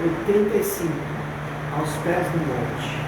85, aos pés do monte.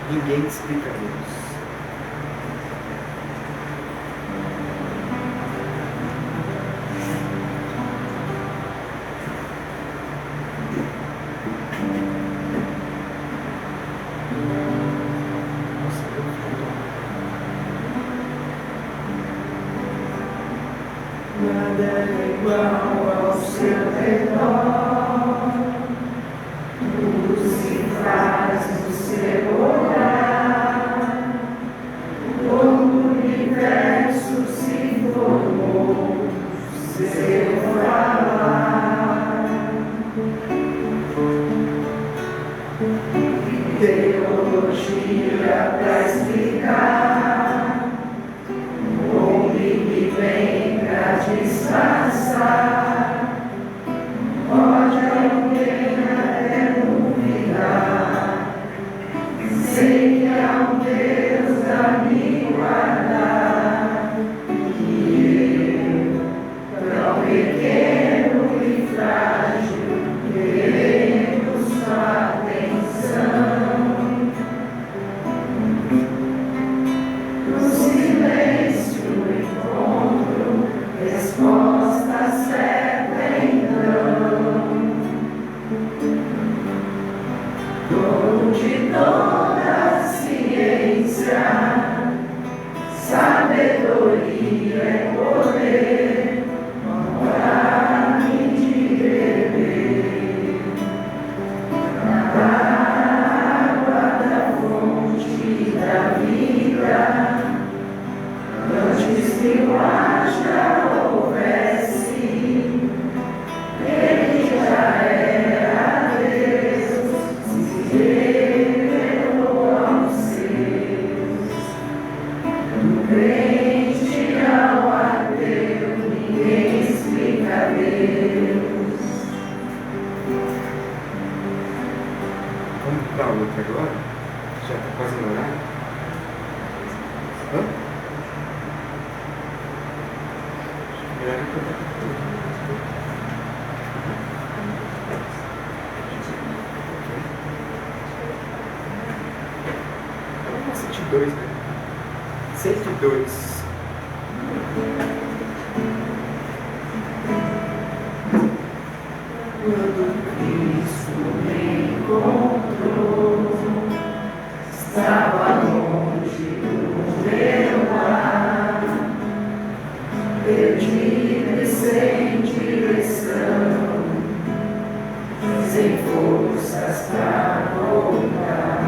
Ninguém explica Deus. Nada é igual ao seu redor, tudo se faz no seu olhar, todo o universo se formou no seu falar. Teologia para explicar, o Big Bang para disfarçar, pode alguém até duvidar, sei que há um Deus a me guardar, e eu, tão pequeno e frágil, querendo sua atenção. para agora? Já está quase no horário? Hã? Melhor que Vamos 102, né? 102. Quando Cristo me encontrou, estava longe do meu lar, perdido e sem direção, sem forças para voltar.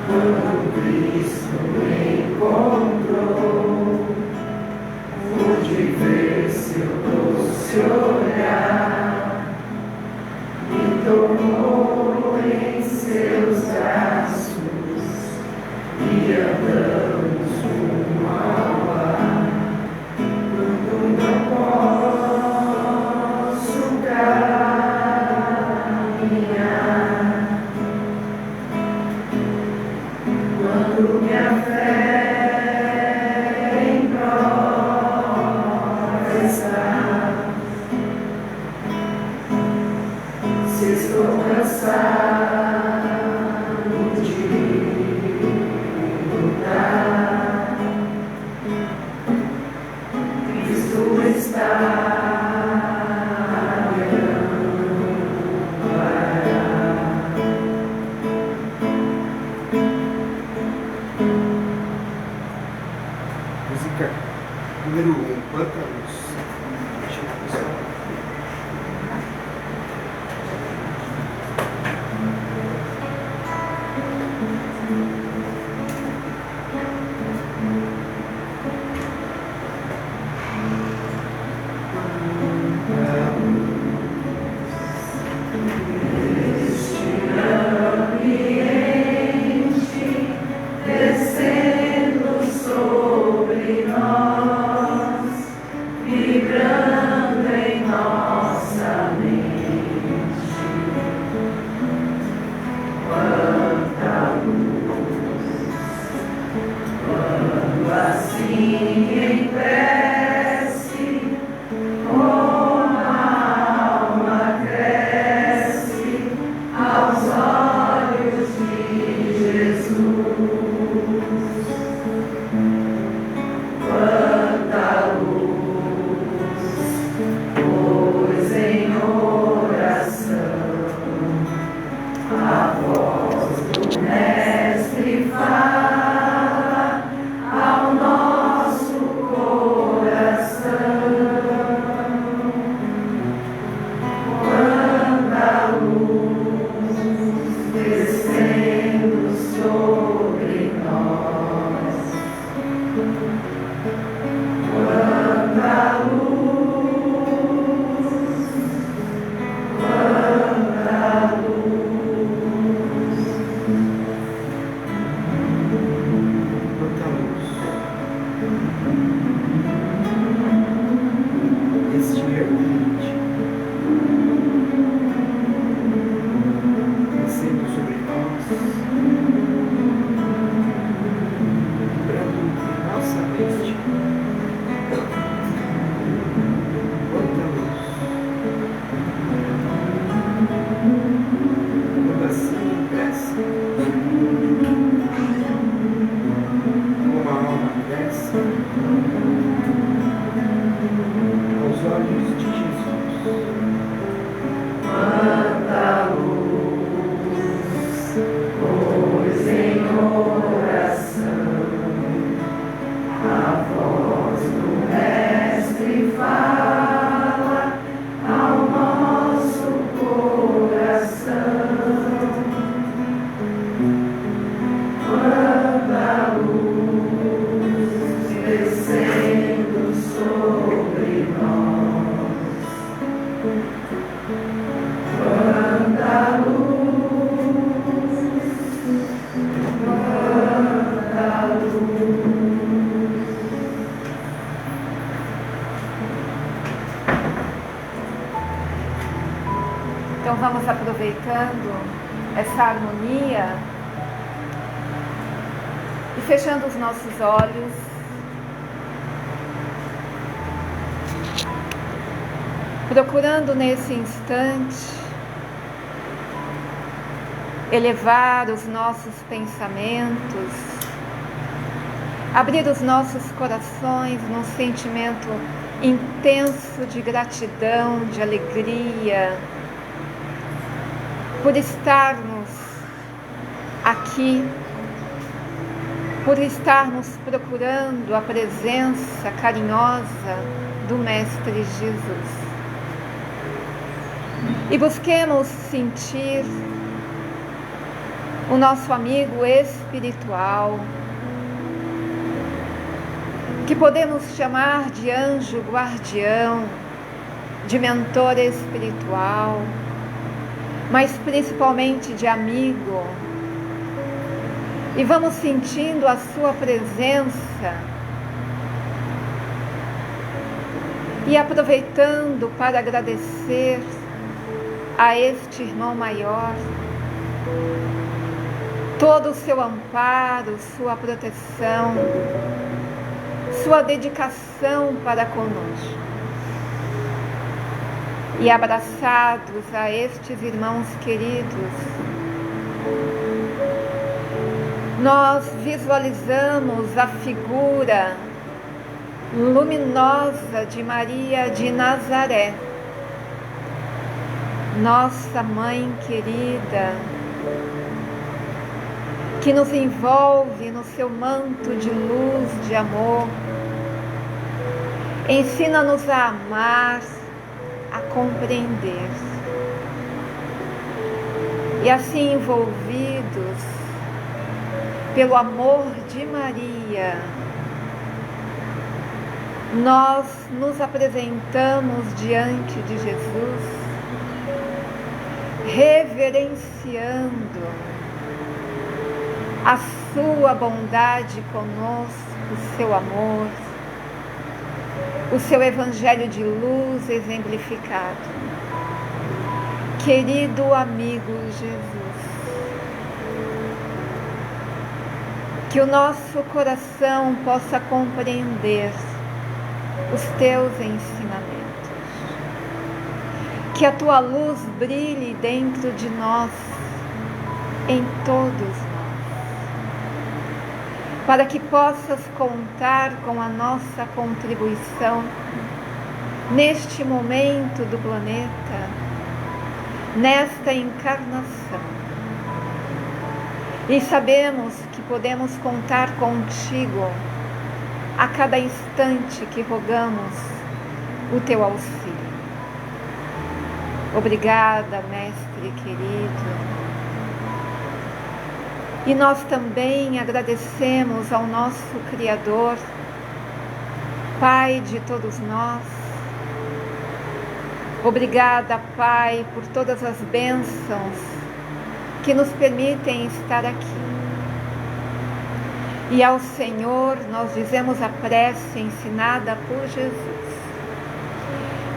Quando Cristo me encontrou, pude ver seu doce olhar, me tomou em seus braços e andamos rumo ao ar. Quando não posso caminhar, quando minha fé em prova está, se estou cansado de lutar, Cristo está me amparar. Música número 1, Quanta Luz. Deixa eu ver só. Este ambiente descendo sobre nós, vibrando em nossa mente. Quanta luz, quando assim em prece, como a alma cresce aos olhos de Jesus. Quanta luz, pois em oração a voz do Mestre fala ao nosso coração. Quanta luz descendo sobre nós. Quanta luz, quanta luz. Quanta luz. Este ambiente descendo sobre nós, vibrando em nossa mente. Quanta luz. Quando assim cresce, como a alma cresce aos olhos de Jesus. Quanta luz, pois em oração a voz do Mestre fala ao nosso coração. Quanta luz descendo sobre nós. Quanta luz, quanta luz. Então vamos aproveitando essa harmonia e fechando os nossos olhos, procurando nesse instante elevar os nossos pensamentos, abrir os nossos corações num sentimento intenso de gratidão, de alegria, por estarmos aqui, por estarmos procurando a presença carinhosa do Mestre Jesus. E busquemos sentir o nosso amigo espiritual, que podemos chamar de anjo guardião, de mentor espiritual, mas principalmente de amigo. E vamos sentindo a sua presença e aproveitando para agradecer a este irmão maior todo o seu amparo, sua proteção, sua dedicação para conosco. E abraçados a estes irmãos queridos, nós visualizamos a figura luminosa de Maria de Nazaré, nossa mãe querida, que nos envolve no seu manto de luz, de amor. Ensina-nos a amar, a compreender. E assim envolvidos pelo amor de Maria, nós nos apresentamos diante de Jesus, reverenciando a sua bondade conosco, o seu amor, o seu evangelho de luz exemplificado. Querido amigo Jesus, que o nosso coração possa compreender os teus ensinamentos, que a tua luz brilhe dentro de nós, em todos nós, para que possas contar com a nossa contribuição neste momento do planeta, nesta encarnação. E sabemos que podemos contar contigo a cada instante que rogamos o teu auxílio. Obrigada, Mestre querido. E nós também agradecemos ao nosso Criador, Pai de todos nós. Obrigada, Pai, por todas as bênçãos que nos permitem estar aqui. E ao Senhor nós dizemos a prece ensinada por Jesus.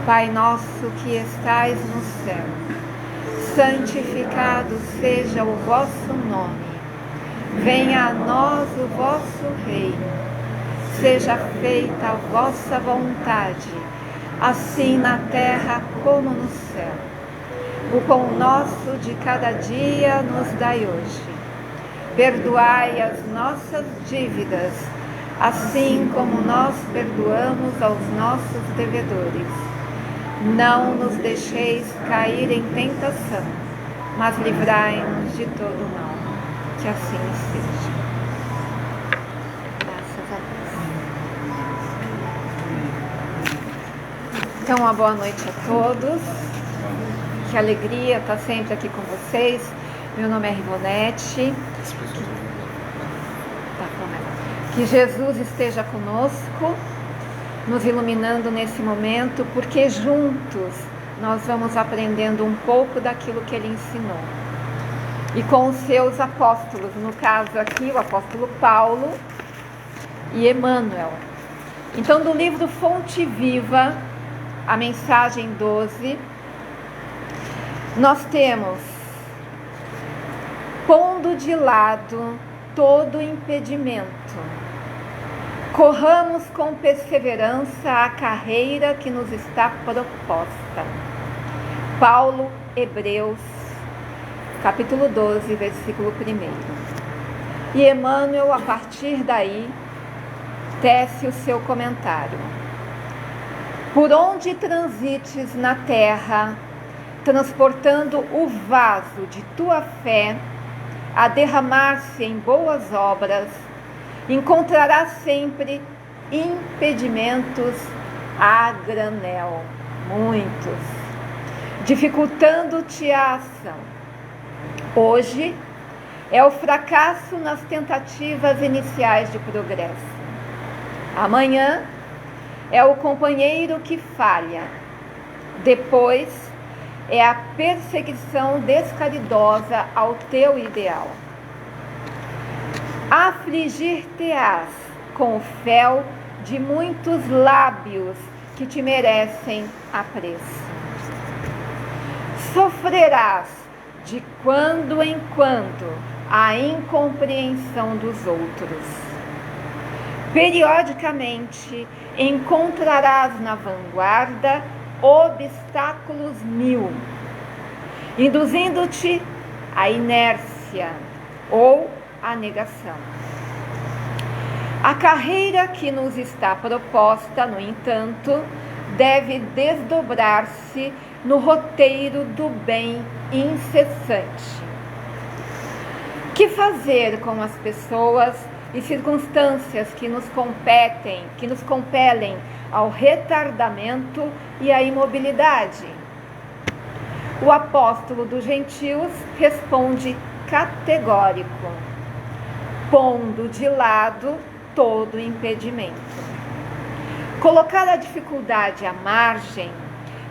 Pai nosso que estais no céu, santificado seja o vosso nome. Venha a nós o vosso reino, seja feita a vossa vontade, assim na terra como no céu. O pão nosso de cada dia nos dai hoje. Perdoai as nossas dívidas, assim como nós perdoamos aos nossos devedores. Não nos deixeis cair em tentação, mas livrai-nos de todo mal. Que assim seja. Graças a Deus. Então, uma boa noite a todos. Que alegria estar sempre aqui com vocês. Meu nome é Rivonete. Que Jesus esteja conosco, nos iluminando nesse momento, porque juntos nós vamos aprendendo um pouco daquilo que Ele ensinou. E com os seus apóstolos, no caso aqui o apóstolo Paulo e Emmanuel. Então, do livro Fonte Viva, a mensagem 12, nós temos pondo de lado todo impedimento, corramos com perseverança a carreira que nos está proposta. Paulo, Hebreus, capítulo 12, versículo 1. E Emmanuel, a partir daí, tece o seu comentário. Por onde transites na terra, transportando o vaso de tua fé a derramar-se em boas obras, encontrarás sempre impedimentos a granel, muitos, dificultando-te a ação. Hoje é o fracasso nas tentativas iniciais de progresso. Amanhã é o companheiro que falha. Depois é a perseguição descaridosa ao teu ideal. Afligir-te-ás com o fel de muitos lábios que te merecem apreço. Sofrerás de quando em quando a incompreensão dos outros. Periodicamente encontrarás na vanguarda obstáculos mil, induzindo-te à inércia ou à negação. A carreira que nos está proposta, no entanto, deve desdobrar-se no roteiro do bem incessante. Que fazer com as pessoas e circunstâncias que nos compelem ao retardamento e à imobilidade? O apóstolo dos gentios responde categórico, pondo de lado todo impedimento. Colocar a dificuldade à margem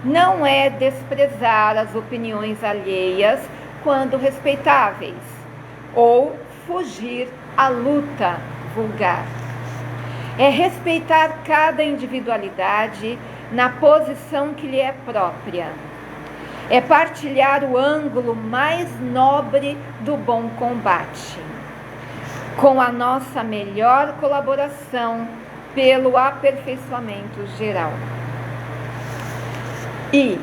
não é desprezar as opiniões alheias quando respeitáveis, ou fugir à luta vulgar. É respeitar cada individualidade na posição que lhe é própria. É partilhar o ângulo mais nobre do bom combate, com a nossa melhor colaboração pelo aperfeiçoamento geral. E,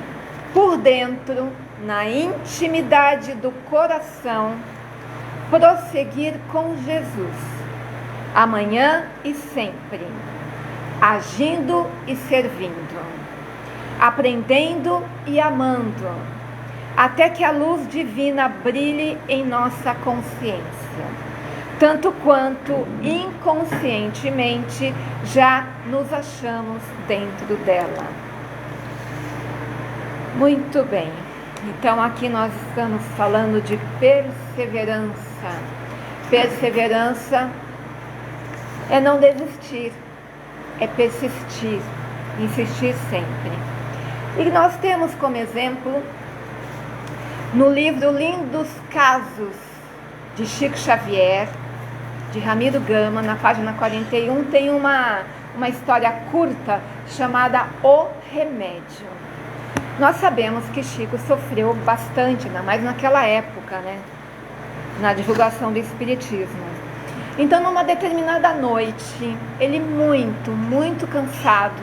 por dentro, na intimidade do coração, prosseguir com Jesus, amanhã e sempre, agindo e servindo, aprendendo e amando, até que a luz divina brilhe em nossa consciência, tanto quanto inconscientemente já nos achamos dentro dela. Muito bem, então aqui nós estamos falando de perseverança. Perseverança é não desistir, é persistir, insistir sempre. E nós temos como exemplo, no livro Lindos Casos, de Chico Xavier, de Ramiro Gama, na página 41, tem uma história curta chamada O Remédio. Nós sabemos que Chico sofreu bastante, ainda mais naquela época, né? Na divulgação do Espiritismo. Então, numa determinada noite, ele muito cansado,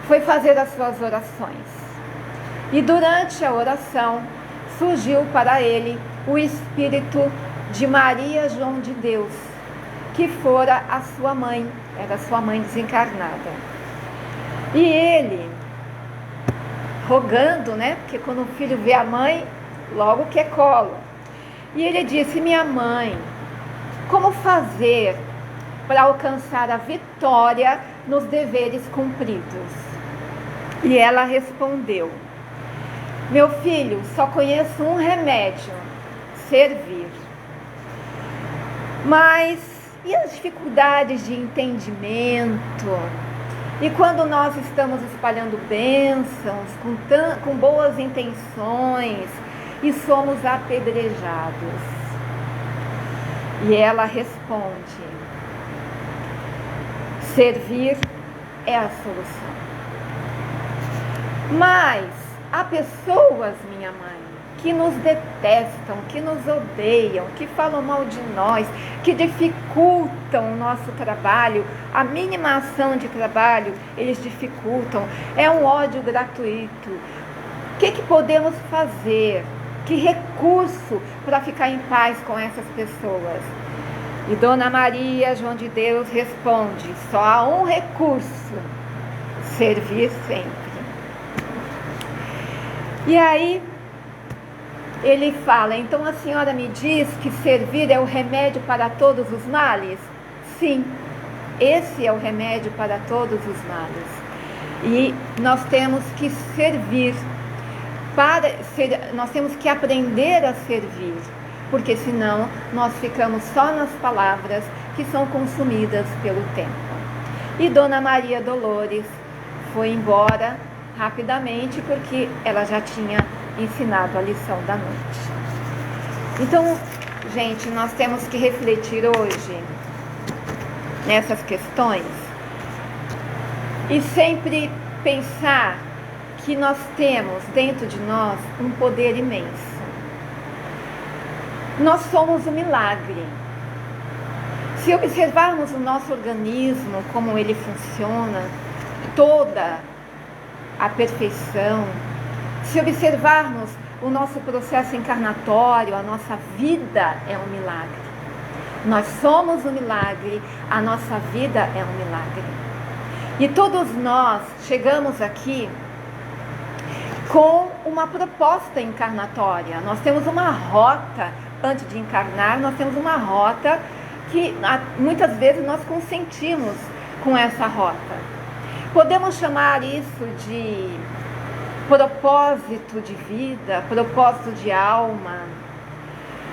foi fazer as suas orações. E durante a oração, surgiu para ele o espírito de Maria João de Deus, que fora a sua mãe, era sua mãe desencarnada. E ele, rogando, né? Porque quando o filho vê a mãe, logo quer colo. E ele disse: minha mãe, como fazer para alcançar a vitória nos deveres cumpridos? E ela respondeu: meu filho, só conheço um remédio: servir. Mas e as dificuldades de entendimento? E quando nós estamos espalhando bênçãos, com boas intenções, e somos apedrejados? E ela responde: servir é a solução. Mas há pessoas, minha mãe, que nos detestam, que nos odeiam, que falam mal de nós, que dificultam o nosso trabalho, a mínima ação de trabalho, eles dificultam. É um ódio gratuito. O que podemos fazer? Que recurso para ficar em paz com essas pessoas? E Dona Maria, João de Deus, responde: só há um recurso: servir sempre. E aí ele fala: então a senhora me diz que servir é o remédio para todos os males? Sim, esse é o remédio para todos os males. E nós temos que servir, nós temos que aprender a servir, porque senão nós ficamos só nas palavras que são consumidas pelo tempo. E Dona Maria Dolores foi embora rapidamente, porque ela já tinha ensinado a lição da noite. Então, gente, nós temos que refletir hoje nessas questões e sempre pensar que nós temos dentro de nós um poder imenso. Nós somos um milagre. Se observarmos o nosso organismo, como ele funciona, toda a perfeição, se observarmos o nosso processo encarnatório, a nossa vida é um milagre. Nós somos um milagre, a nossa vida é um milagre. E todos nós chegamos aqui com uma proposta encarnatória. Nós temos uma rota, antes de encarnar, nós temos uma rota que muitas vezes nós consentimos com essa rota. Podemos chamar isso de propósito de vida, propósito de alma.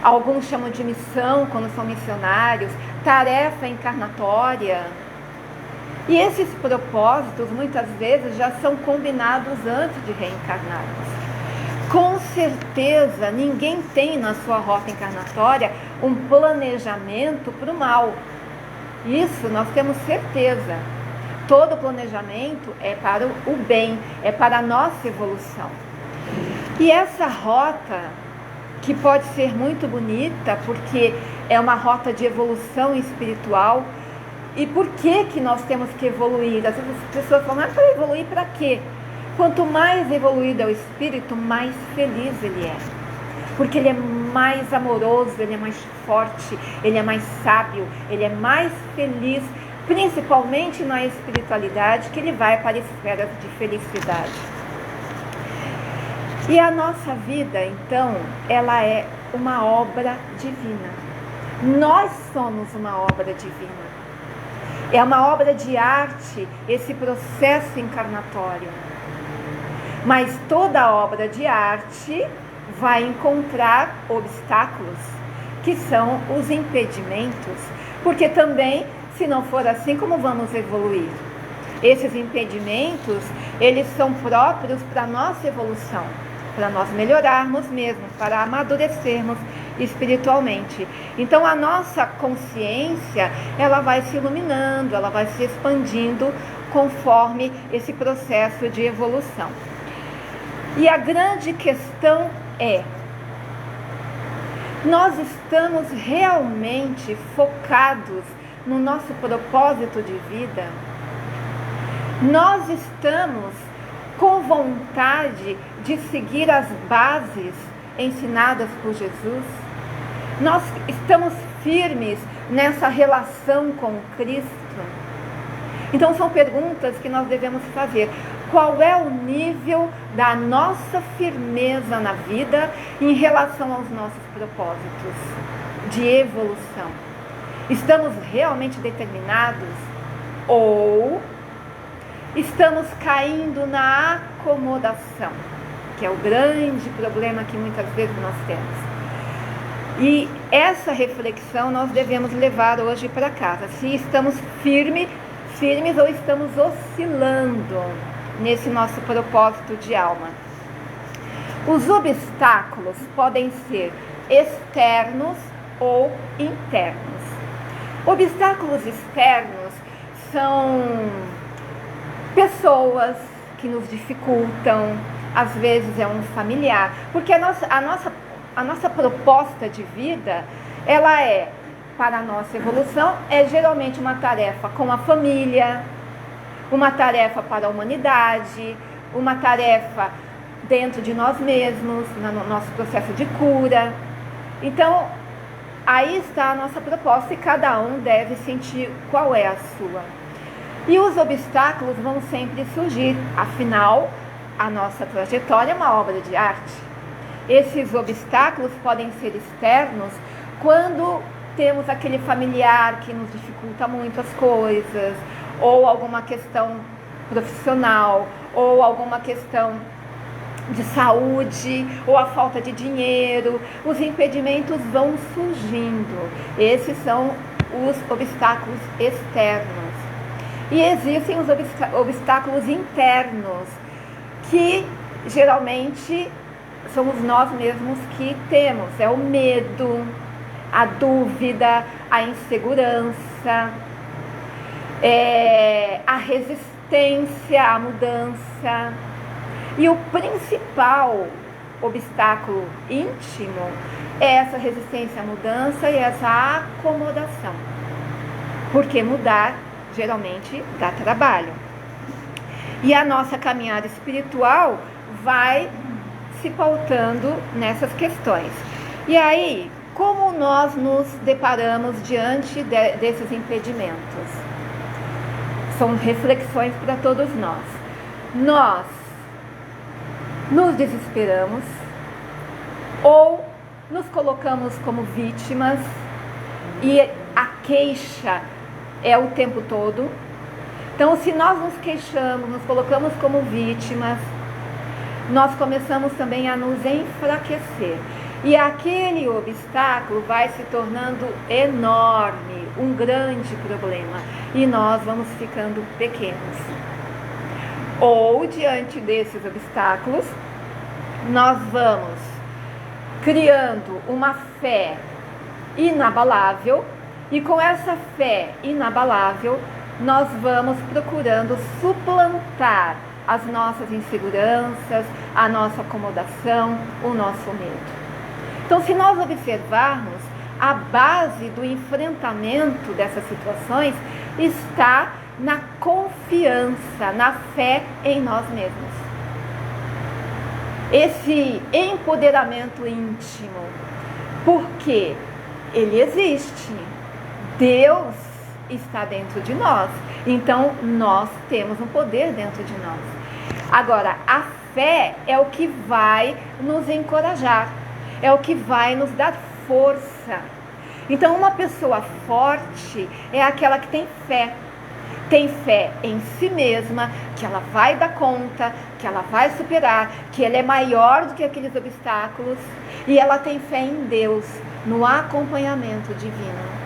Alguns chamam de missão quando são missionários, tarefa encarnatória. E esses propósitos muitas vezes já são combinados antes de reencarnarmos. Com certeza ninguém tem na sua rota encarnatória um planejamento para o mal. Isso nós temos certeza. Todo planejamento é para o bem, é para a nossa evolução. E essa rota, que pode ser muito bonita, porque é uma rota de evolução espiritual. E por que nós temos que evoluir? As pessoas falam: mas para evoluir para quê? Quanto mais evoluído é o espírito, mais feliz ele é. Porque ele é mais amoroso, ele é mais forte, ele é mais sábio, ele é mais feliz, principalmente na espiritualidade, que ele vai para esferas de felicidade. E a nossa vida, então, ela é uma obra divina. Nós somos uma obra divina. É uma obra de arte, esse processo encarnatório. Mas toda obra de arte vai encontrar obstáculos, que são os impedimentos. Porque também, se não for assim, como vamos evoluir? Esses impedimentos, eles são próprios para a nossa evolução, para nós melhorarmos mesmo, para amadurecermos espiritualmente. Então a nossa consciência, ela vai se iluminando, ela vai se expandindo conforme esse processo de evolução. E a grande questão é: nós estamos realmente focados no nosso propósito de vida? Nós estamos com vontade de seguir as bases ensinadas por Jesus? Nós estamos firmes nessa relação com Cristo? Então são perguntas que nós devemos fazer. Qual é o nível da nossa firmeza na vida em relação aos nossos propósitos de evolução? Estamos realmente determinados? Ou estamos caindo na acomodação, que é o grande problema que muitas vezes nós temos? E essa reflexão nós devemos levar hoje para casa. Se estamos firmes ou estamos oscilando nesse nosso propósito de alma. Os obstáculos podem ser externos ou internos. Obstáculos externos são pessoas que nos dificultam, às vezes é um familiar, porque a nossa proposta de vida, ela é, para a nossa evolução, é geralmente uma tarefa com a família, uma tarefa para a humanidade, uma tarefa dentro de nós mesmos, no nosso processo de cura. Então, aí está a nossa proposta e cada um deve sentir qual é a sua. E os obstáculos vão sempre surgir, afinal, a nossa trajetória é uma obra de arte. Esses obstáculos podem ser externos quando temos aquele familiar que nos dificulta muito as coisas, ou alguma questão profissional, ou alguma questão de saúde, ou a falta de dinheiro. Os impedimentos vão surgindo. Esses são os obstáculos externos. E existem os obstáculos internos, que geralmente somos nós mesmos que temos. É o medo, a dúvida, a insegurança, a resistência à mudança. E o principal obstáculo íntimo é essa resistência à mudança e essa acomodação. Porque mudar geralmente dá trabalho. E a nossa caminhada espiritual vai se pautando nessas questões. E aí, como nós nos deparamos diante desses impedimentos? São reflexões para todos nós. Nós nos desesperamos ou nos colocamos como vítimas e a queixa é o tempo todo. Então, se nós nos queixamos, nos colocamos como vítimas, nós começamos também a nos enfraquecer. E aquele obstáculo vai se tornando enorme, um grande problema. E nós vamos ficando pequenos. Ou, diante desses obstáculos, nós vamos criando uma fé inabalável. E com essa fé inabalável, nós vamos procurando suplantar as nossas inseguranças, a nossa acomodação, o nosso medo. Então, se nós observarmos, a base do enfrentamento dessas situações está na confiança, na fé em nós mesmos. Esse empoderamento íntimo, porque ele existe. Deus está dentro de nós, então nós temos um poder dentro de nós. Agora, a fé é o que vai nos encorajar, é o que vai nos dar força. Então, uma pessoa forte é aquela que tem fé em si mesma, que ela vai dar conta, que ela vai superar, que ela é maior do que aqueles obstáculos, e ela tem fé em Deus, no acompanhamento divino.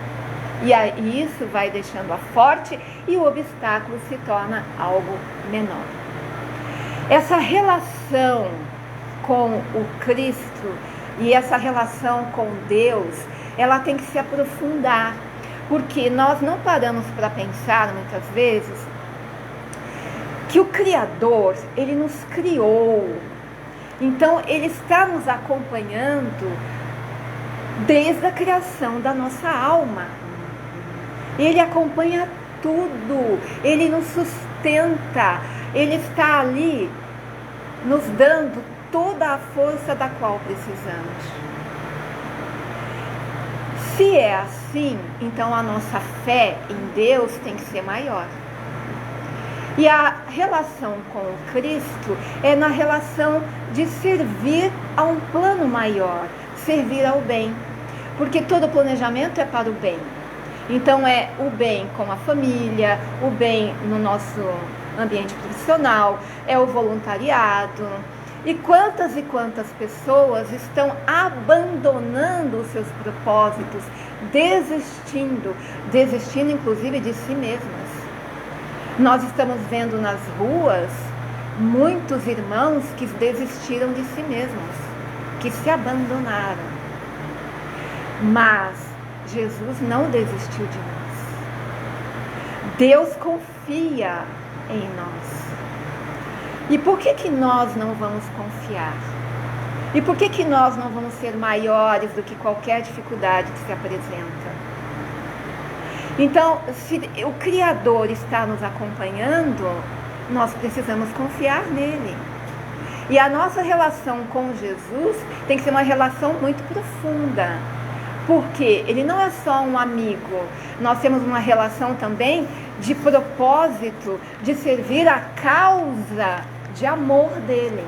E aí isso vai deixando-a forte e o obstáculo se torna algo menor. Essa relação com o Cristo e essa relação com Deus, ela tem que se aprofundar, porque nós não paramos para pensar muitas vezes que o Criador, ele nos criou. Então ele está nos acompanhando desde a criação da nossa alma. Ele acompanha tudo, ele nos sustenta, ele está ali nos dando toda a força da qual precisamos. Se é assim, então a nossa fé em Deus tem que ser maior. E a relação com o Cristo é na relação de servir a um plano maior, servir ao bem, porque todo planejamento é para o bem. Então é o bem com a família, o bem no nosso ambiente profissional, é o voluntariado. E quantas pessoas estão abandonando os seus propósitos, desistindo inclusive de si mesmas. Nós estamos vendo nas ruas muitos irmãos que desistiram de si mesmos, que se abandonaram. Mas Jesus não desistiu de nós. Deus confia em nós. E por que nós não vamos confiar? E por que nós não vamos ser maiores do que qualquer dificuldade que se apresenta? Então, se o Criador está nos acompanhando, nós precisamos confiar nele. E a nossa relação com Jesus tem que ser uma relação muito profunda. Porque ele não é só um amigo, nós temos uma relação também de propósito, de servir a causa de amor dele.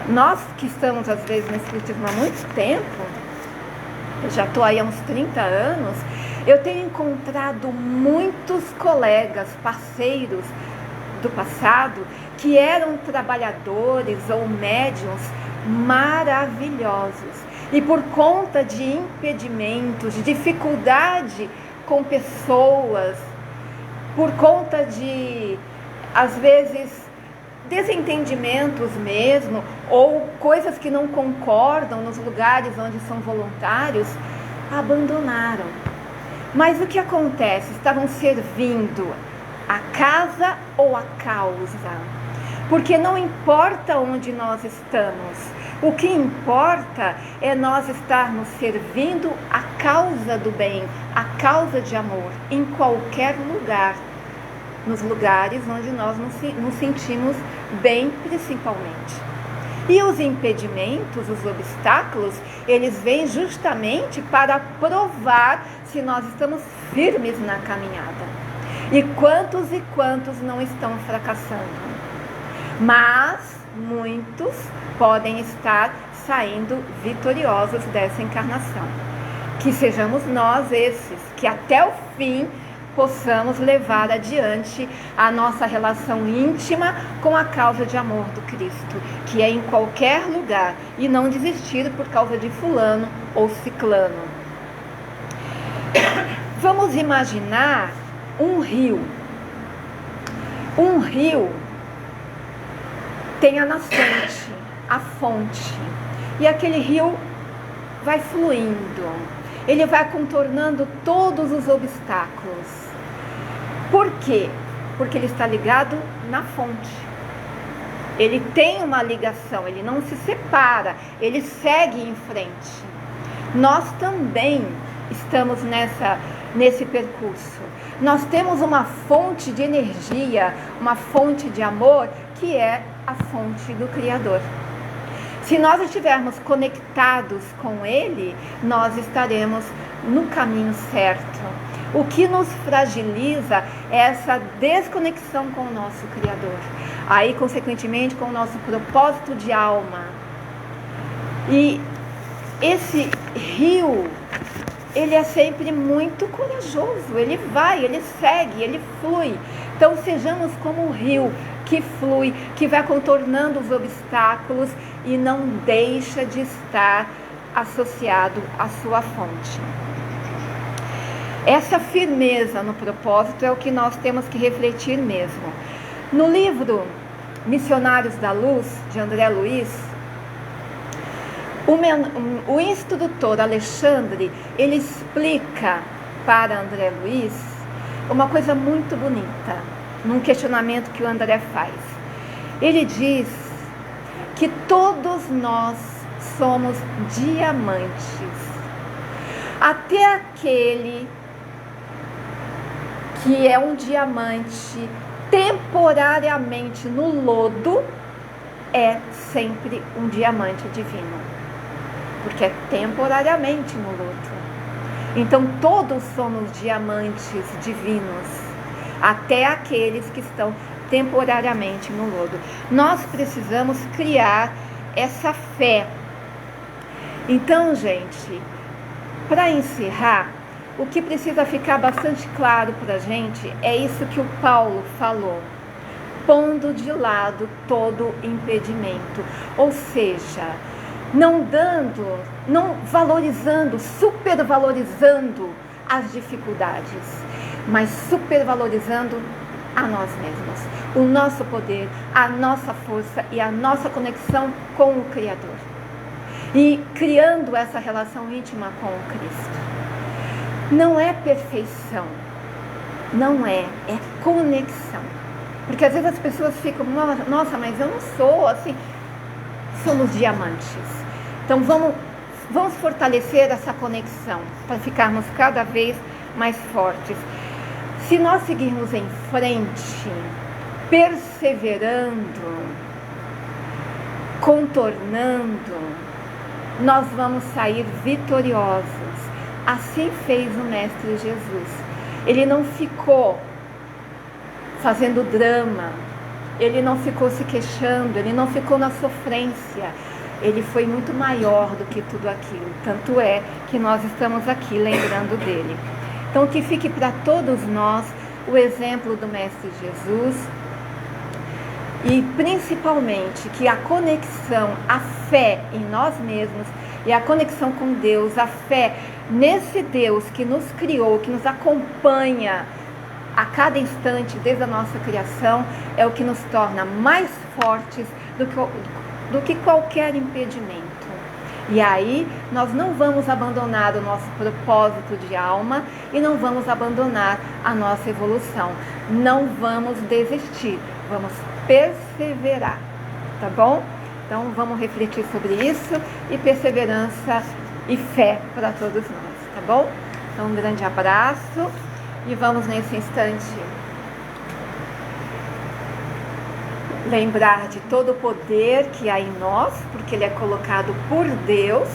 Nós que estamos às vezes no Espiritismo há muito tempo, eu já estou aí há uns 30 anos, eu tenho encontrado muitos colegas, parceiros do passado, que eram trabalhadores ou médiuns maravilhosos. E por conta de impedimentos, de dificuldade com pessoas, por conta de, às vezes, desentendimentos mesmo, ou coisas que não concordam nos lugares onde são voluntários, abandonaram. Mas o que acontece? Estavam servindo a casa ou a causa? Porque não importa onde nós estamos, o que importa é nós estarmos servindo a causa do bem, a causa de amor, em qualquer lugar, nos lugares onde nós nos sentimos bem, principalmente. E os impedimentos, os obstáculos, eles vêm justamente para provar se nós estamos firmes na caminhada. E quantos não estão fracassando? Mas muitos podem estar saindo vitoriosos dessa encarnação. Que sejamos nós esses, que até o fim possamos levar adiante a nossa relação íntima com a causa de amor do Cristo, que é em qualquer lugar, e não desistir por causa de fulano ou ciclano. Vamos imaginar um rio. Um rio tem a nascente, a fonte, e aquele rio vai fluindo, ele vai contornando todos os obstáculos. Por quê? Porque ele está ligado na fonte. Ele tem uma ligação, ele não se separa, ele segue em frente. Nós também estamos nesse percurso. Nós temos uma fonte de energia, uma fonte de amor, que é a fonte do Criador. Se nós estivermos conectados com Ele, nós estaremos no caminho certo. O que nos fragiliza é essa desconexão com o nosso Criador. Aí, consequentemente, com o nosso propósito de alma. E esse rio, ele é sempre muito corajoso. Ele vai, ele segue, ele flui. Então, sejamos como o rio que flui, que vai contornando os obstáculos e não deixa de estar associado à sua fonte. Essa firmeza no propósito é o que nós temos que refletir mesmo. No livro Missionários da Luz, de André Luiz, o instrutor Alexandre, ele explica para André Luiz uma coisa muito bonita, num questionamento que o André faz. Ele diz que todos nós somos diamantes. Até aquele que é um diamante temporariamente no lodo é sempre um diamante divino, porque é temporariamente no lodo. Então todos somos diamantes divinos, até aqueles que estão temporariamente no lodo. Nós precisamos criar essa fé. Então, gente, para encerrar, o que precisa ficar bastante claro para a gente é isso que o Paulo falou, pondo de lado todo impedimento, ou seja, não valorizando, supervalorizando as dificuldades, mas supervalorizando a nós mesmos, o nosso poder, a nossa força e a nossa conexão com o Criador. E criando essa relação íntima com o Cristo. Não é perfeição, não é conexão. Porque às vezes as pessoas ficam, nossa, mas eu não sou assim. Somos diamantes. Então vamos fortalecer essa conexão para ficarmos cada vez mais fortes. Se nós seguirmos em frente, perseverando, contornando, nós vamos sair vitoriosos. Assim fez o Mestre Jesus. Ele não ficou fazendo drama, ele não ficou se queixando, ele não ficou na sofrência. Ele foi muito maior do que tudo aquilo. Tanto é que nós estamos aqui lembrando dele. Então que fique para todos nós o exemplo do Mestre Jesus. E principalmente que a conexão, a fé em nós mesmos e a conexão com Deus, a fé nesse Deus que nos criou, que nos acompanha a cada instante desde a nossa criação, é o que nos torna mais fortes do que qualquer impedimento. E aí nós não vamos abandonar o nosso propósito de alma e não vamos abandonar a nossa evolução. Não vamos desistir, vamos perseverar, tá bom? Então vamos refletir sobre isso e perseverança e fé para todos nós, tá bom? Então um grande abraço e vamos nesse instante lembrar de todo o poder que há em nós, porque ele é colocado por Deus.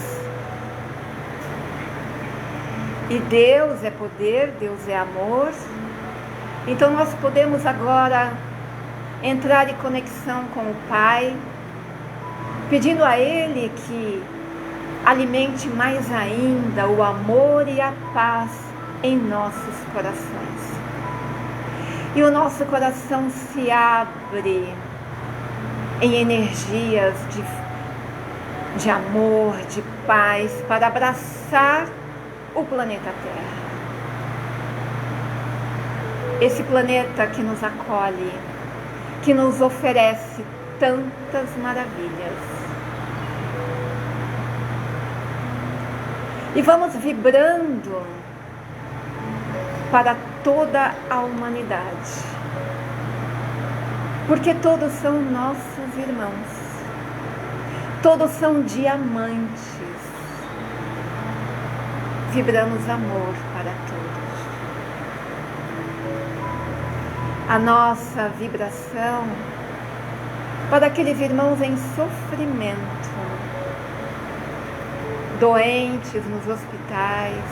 E Deus é poder, Deus é amor. Então nós podemos agora entrar em conexão com o Pai, pedindo a Ele que alimente mais ainda o amor e a paz em nossos corações. E o nosso coração se abre em energias de amor, de paz, para abraçar o planeta Terra. Esse planeta que nos acolhe, que nos oferece tantas maravilhas. E vamos vibrando para toda a humanidade, porque todos são nossos irmãos, todos são diamantes. Vibramos amor para todos. A nossa vibração para aqueles irmãos em sofrimento, doentes nos hospitais,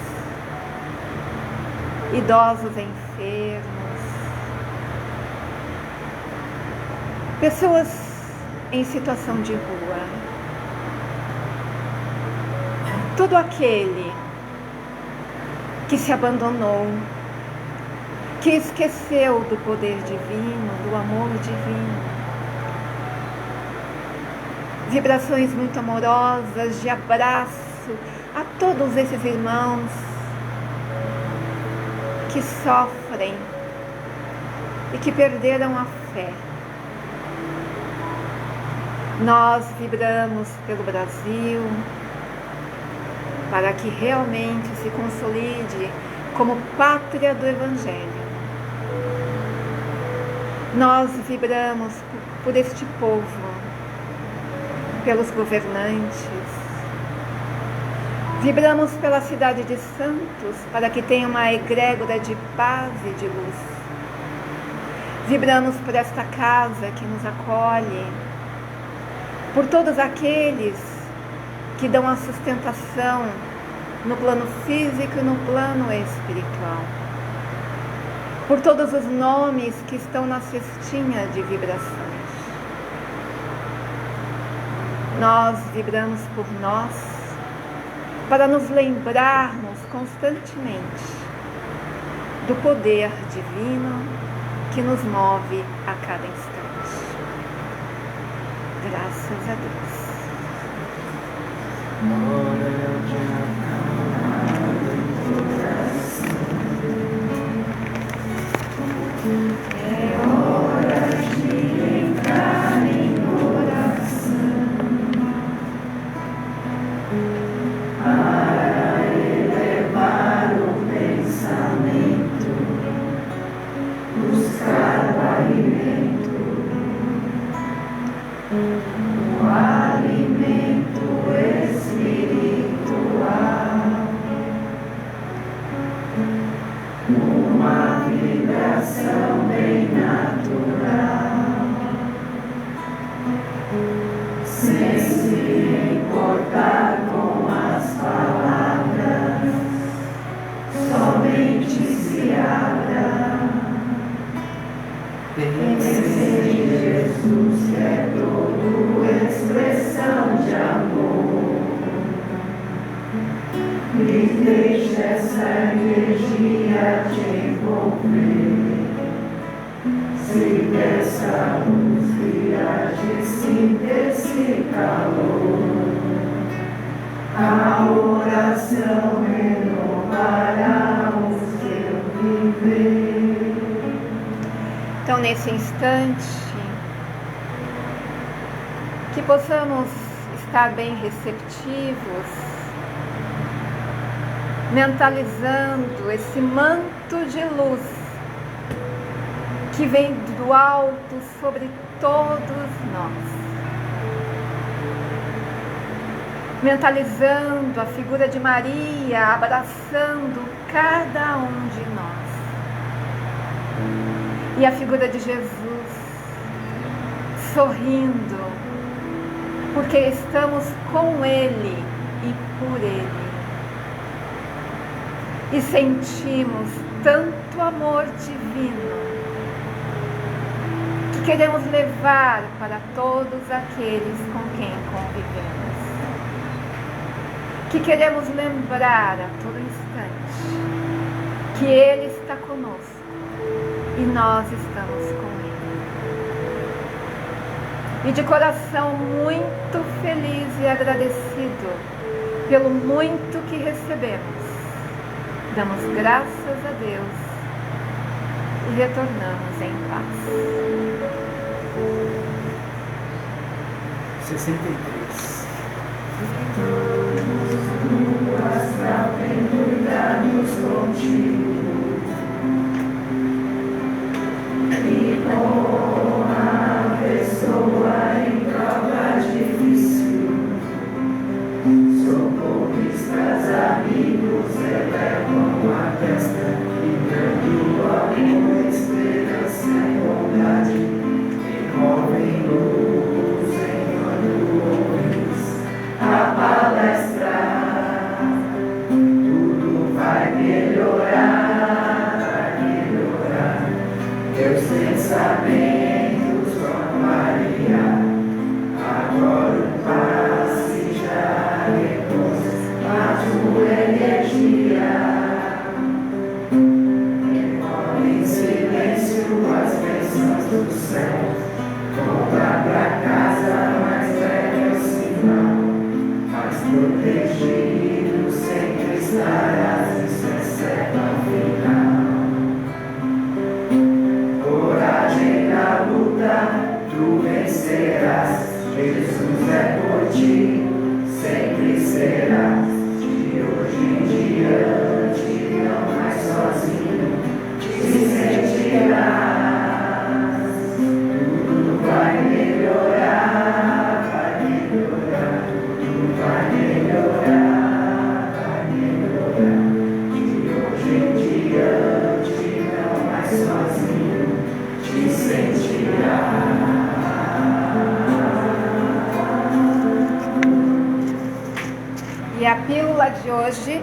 idosos enfermos, pessoas em situação de rua, todo aquele que se abandonou, que esqueceu do poder divino, do amor divino. Vibrações muito amorosas de abraço a todos esses irmãos que sofrem e que perderam a fé. Nós vibramos pelo Brasil para que realmente se consolide como pátria do Evangelho. Nós vibramos por este povo, pelos governantes. Vibramos pela cidade de Santos para que tenha uma egrégora de paz e de luz. Vibramos por esta casa que nos acolhe, por todos aqueles que dão a sustentação no plano físico e no plano espiritual, por todos os nomes que estão na cestinha de vibrações. Nós vibramos por nós para nos lembrarmos constantemente do poder divino que nos move a cada instante. Graças a Deus. É hora de entrar em oração para elevar o pensamento, buscar o alimento o alimento espiritual, uma vibração bem natural, sem se importar com as palavras, somente se abra. Pensei em Jesus, que é todo expressão de amor. E deixa essa energia te envolver. Siga essa luz, viaje, sinta esse calor. A oração renovará o seu viver. Então, nesse instante, que possamos estar bem receptivos, mentalizando esse manto de luz que vem do alto sobre todos nós. Mentalizando a figura de Maria abraçando cada um de nós. E a figura de Jesus sorrindo, porque estamos com Ele e por Ele. E sentimos tanto amor divino que queremos levar para todos aqueles com quem convivemos. Que queremos lembrar a todo instante que Ele está conosco e nós estamos com Ele. E de coração muito feliz e agradecido pelo muito que recebemos, damos graças a Deus e retornamos em paz. 63. Astral vem cuidarmos contigo. E com a pessoa em prova difícil, socorristas, amigos, elevam a festa, e dando amor, esperança e bondade, envolvem luz, enquanto ouves a palestra. Tudo vai melhorar, teus pensamentos vão variar. Agora o passe já repousa a tua energia. Envolve em silêncio as bênçãos do céu. Volta pra casa, mas leve o sinal. Mas protegido sempre estarás, isso é certo ao final. Coragem na luta, tu vencerás. Jesus é por ti, sempre serás. De hoje em diante, não mais sozinho, te sentirás. Tudo vai melhorar, tudo vai melhorar, vai melhorar. De hoje em diante, não mais sozinho, te sentirás. E a pílula de hoje,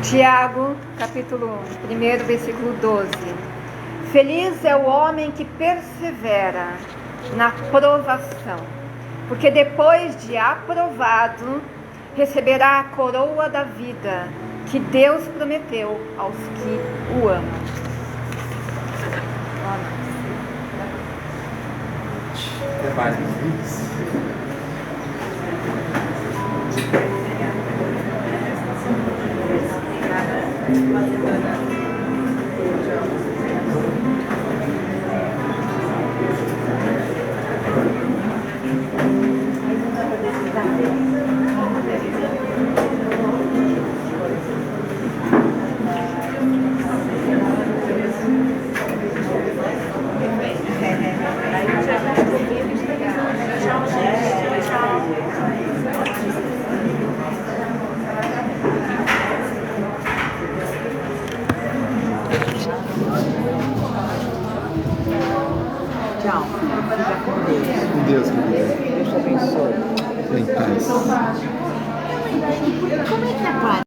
Tiago, capítulo 1, versículo 12. Feliz é o homem que persevera na provação, porque depois de aprovado, receberá a coroa da vida que Deus prometeu aos que o amam. Até mais. Tchau. Fica com Deus. Com Deus, querida. Deus te abençoe. Em paz. Como é que é, pai?